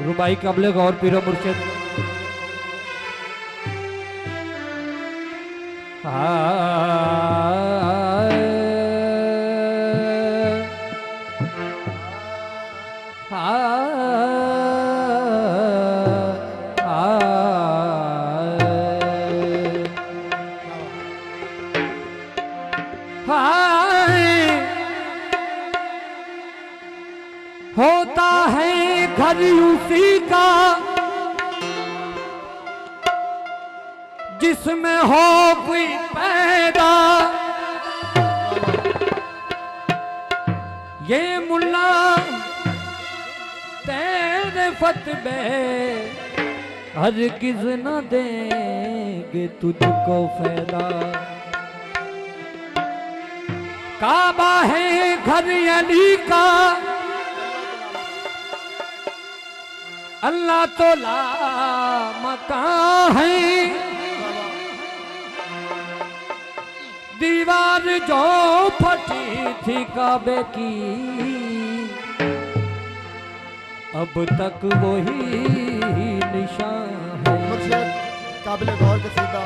रुबाई काबले गौर पीरो मुर्शिद होता है घर उसी का जिसमें हो कोई पैदा। ये मुल्ला तेरे फतवे हरगिज़ न देंगे तुझको फायदा। काबा है घर अली का अल्लाह तो ला मकान है। दीवार जो फटी थी काबे की अब तक वही निशान है। काबिल गौर का सीधा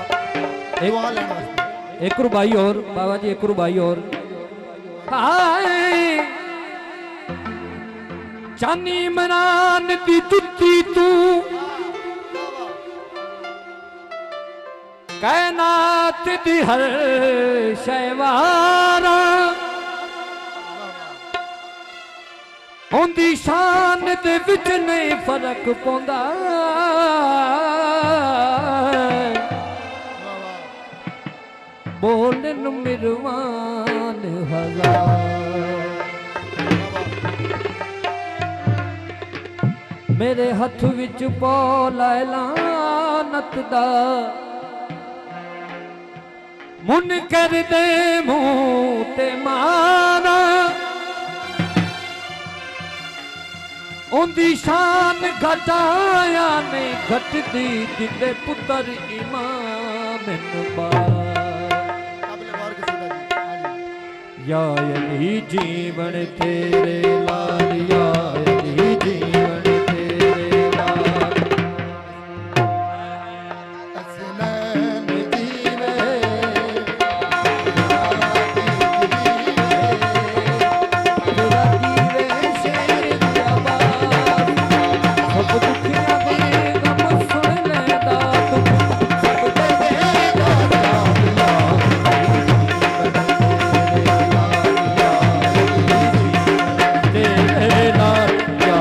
एक रुबाई और बाबा जी एक रुबाई और चानी इमरान दी तुत्ती तू कायनात दी हर शैवारा उनदी शान दे विच नहीं फर्क पौंदा। बोलन मिरवान हजार मेरे हथ विच पौला लानत दा मुन कर दे मुंह ते मारा। उनदी शान घटाया नहीं घटदी दिले पुत्र इमाम या अली जीवन तेरे लाल या अली जीवन तेरे लाल असनैन जीवे तेरा जीवे शेर जवाब सब दुखिया दे गम सुन लेदा तुम सब दे देगा तेरे लाल या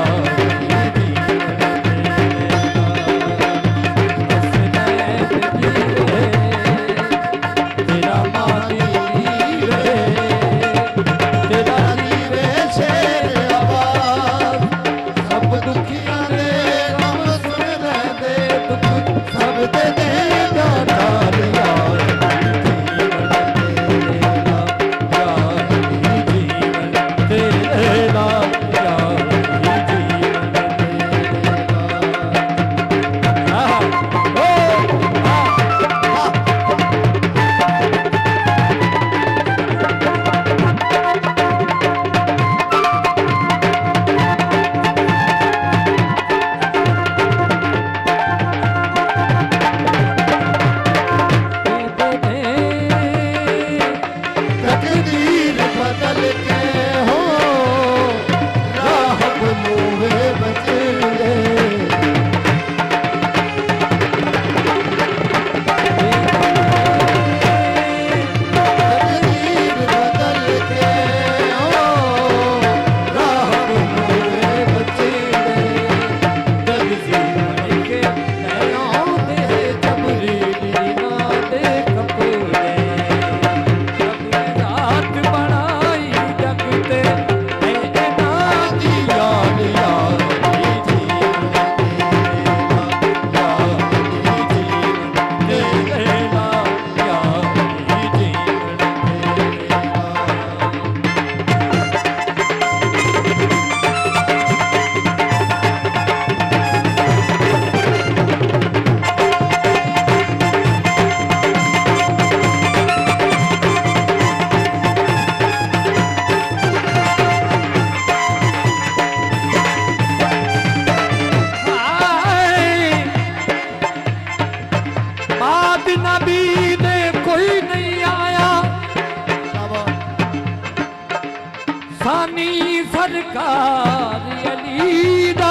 सानी सरकार अली दा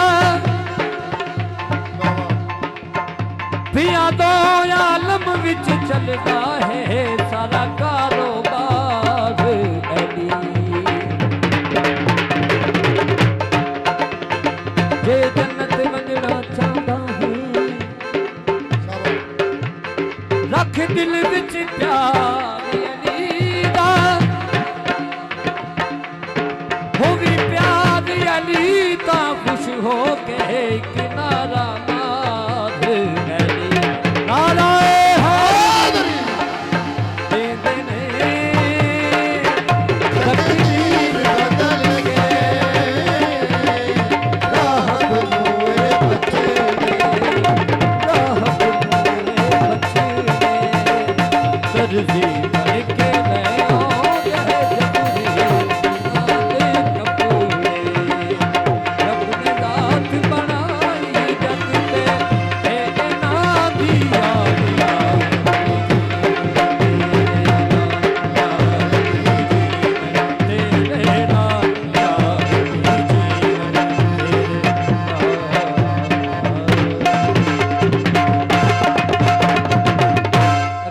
पिया दो आलम विच चलदा है सारा कारोबार अली जे जन्नत वंजना चाहता है रख दिल विच प्यार अली दा हो भी प्यार अली ता खुश हो के किनारा नाद अली नाराए हादरी देंदे ने तकदीर बदल के राह बनूए बच्चे राह बनूए बच्चे दर्जी